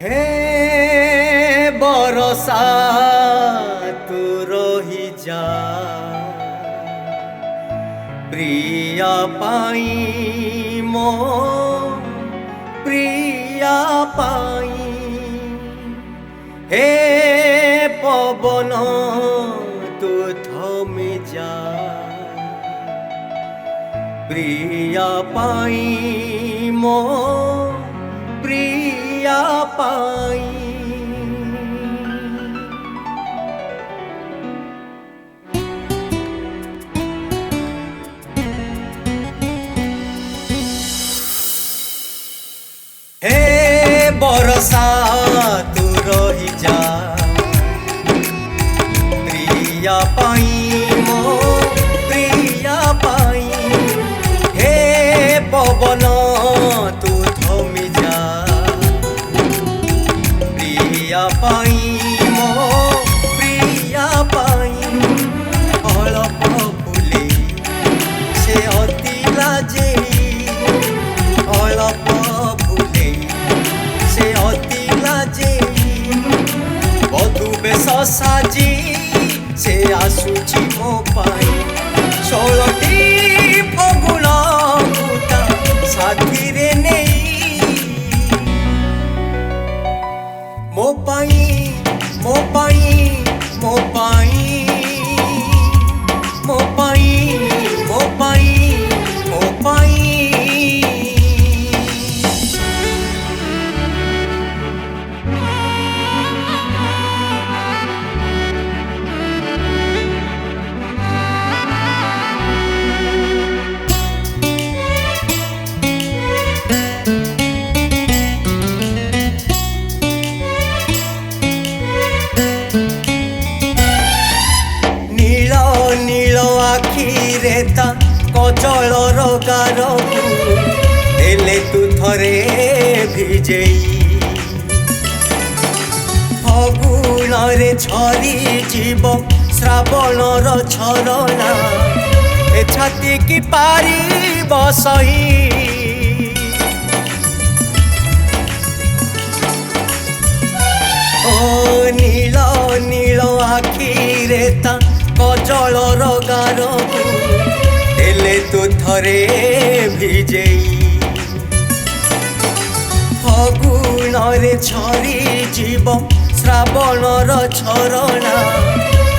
हे बरसा तू रही जा प्रिया पाई मो प्रिया पाई। हे पवन तू थमी जा प्रिया पाई मो प्रिया पाई। हे बरसा तू रही जा प्रिया पाई मो प्रिया पाई। हे पवन तू थमी जा प्रिया पाई मो प्रिया पाई। अल्प फुले से अति लाजे अल्प फुले से अति लाजे बधु बेश साजी से आसुची मो पाई। 16टी फगुण पूता साथी रे नहीं मो पाई मो पाई मो पाई मो पाई मो पाई मो पाई। आखिरे ता कजलर गारकु हेले तू थरे भिजेई। फगुणरे झरी जीव श्रावणर झरणा ए छाती की पारी बसई। ओ नील नील आखिरे ता कजलर गारकु हेले तू थरे भिजेई। फगुणरे झरी जीव श्रावणर झरणा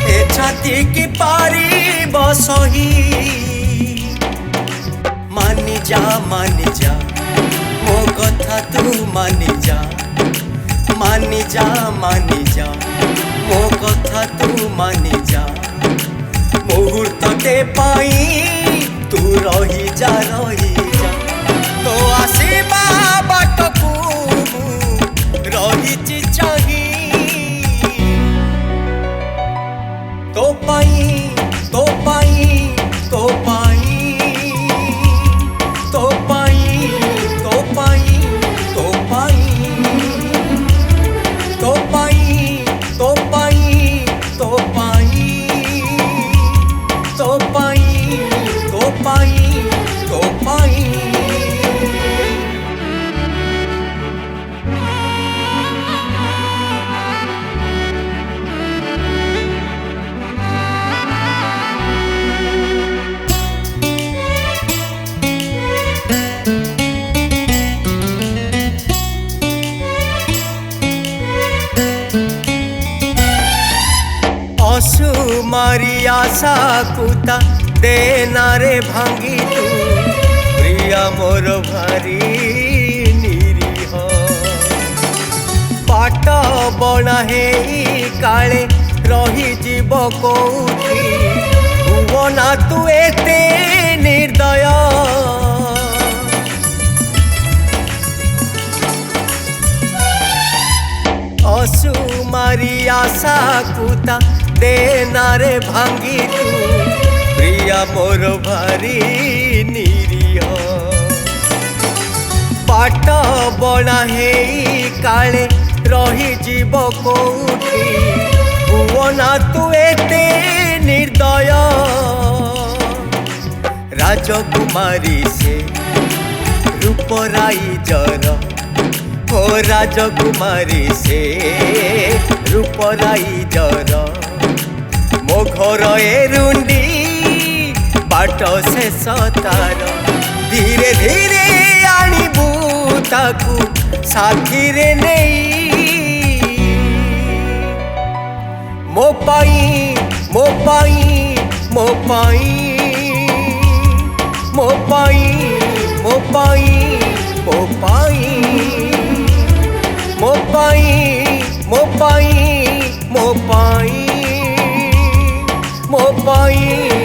ए छाती की पारी बसही। मानि जा मो कथा तू मानि जा मो कथा तू मानि जा। मुहूर्तटे पाई तू रही जा तो आसीबा बाटकू रही चाही। तो पाई तो पाई तो पाई तो पाई तो पाई तो पाई तो पाई तो पाई तो पाई तो पाई तो पाई तो पाई। असु मारी आशा कुता देना रे भांगी तू प्रिया मोर भारी निरीह। पाट बना हे काले रही जीव कोठी भुवना तू एते निर्दय। असु मारी आशा कुता देना रे भांगी तू प्रिया मोर भारी निरीह। पाट बना हे काले रही जीव कोठी भुवना तू एते निर्दय। राजकुमारी से रूपराई जर हो राजकुमारी से रूपराई जर मो घर एरुंडी बाट शेष तार धीरे धीरे आनिबू ताकू साथी रे नहीं मो पाई मो पाई मो पाई मो पाई मो पाई मो पाई मो पाई मो पाई मो पाई मो पाई